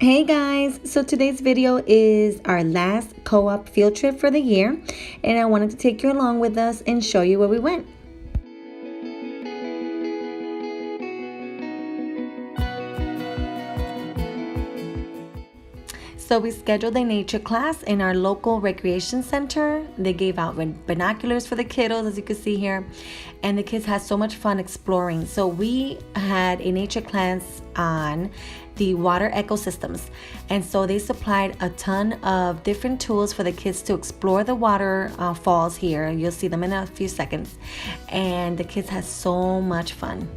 Hey guys, so today's video is our last co-op field trip for the year, and I wanted to take you along with us and show you where we went. So we scheduled a nature class in our local recreation center. They gave out binoculars for the kiddos, as you can see here, and the kids had so much fun exploring. So we had a nature class on the water ecosystems, and so they supplied a ton of different tools for the kids to explore the water falls here. You'll see them in a few seconds, and the kids had so much fun.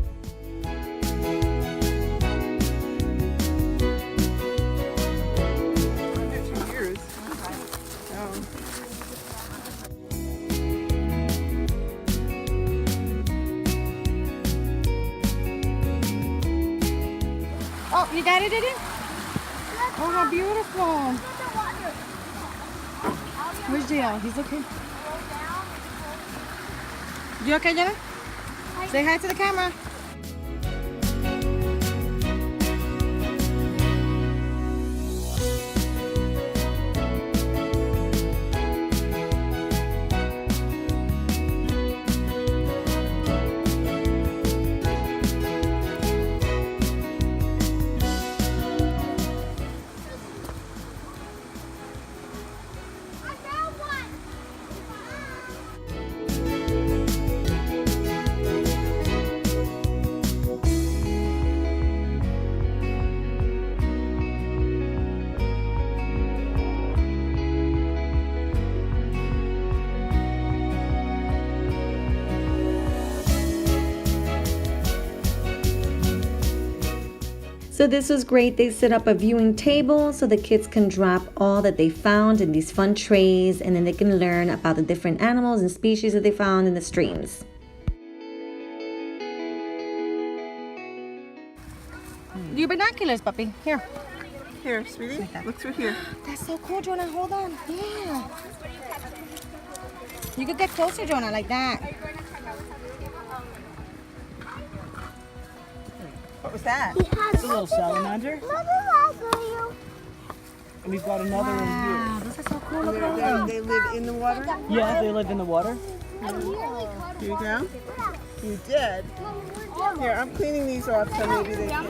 Oh, your daddy did it? Oh, how beautiful. Where's JL? He's okay. You okay, Jenna? Say hi to the camera. So this was great. They set up a viewing table so the kids can drop all that they found in these fun trays, and then they can learn about the different animals and species that they found in the streams. Your binoculars, puppy. Here. Here, sweetie. Look through here. That's so cool, Jonah. Hold on. Yeah. You could get closer, Jonah, like that. What was that? It's a little salamander. And we've got another one Wow, those are so cool. Look at They, them. they live in the water? here. Yeah, they live in the water. Here you go. You did. Here, I'm cleaning these off so maybe they can.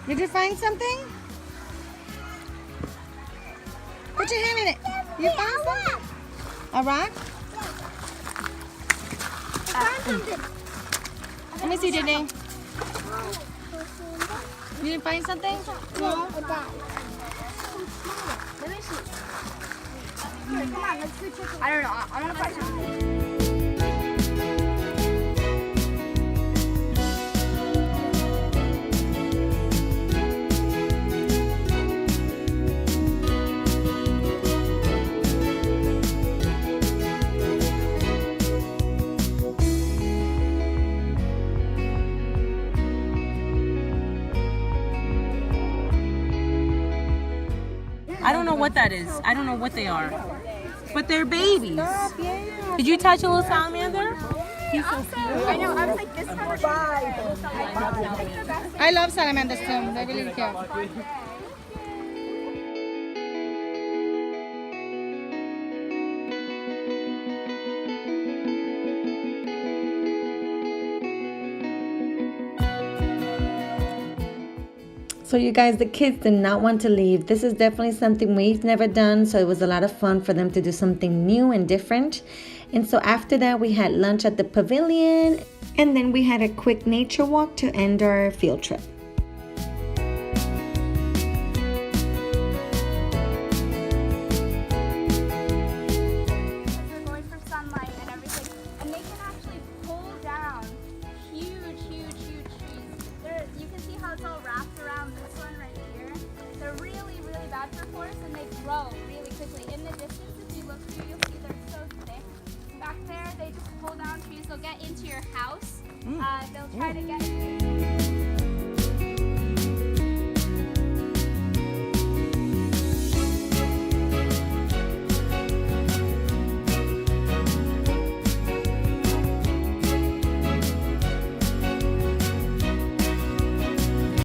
Did you find something? Put your hand in it. You found something? A rock? Let me see, Disney. You didn't find something? No. Let me see. Here, come on, let's go check it. I don't know. I want to find something. I don't know what that is. I don't know what they are. But they're babies. Stop, yeah. Did you touch a little salamander? I know. I was like, this one. I love salamanders too. They're really cute. So you guys, the kids did not want to leave. This is definitely something we've never done, so it was a lot of fun for them to do something new and different. And so after that, we had lunch at the pavilion, and then we had a quick nature walk to end our field trip. We're going for sunlight and everything, and they can actually pull down huge trees. You can see how it's all wrapped around this one right here. They're really bad for forests, and they grow really quickly. In the distance, if you look through, you'll see they're so thick. get into your house. They'll try to get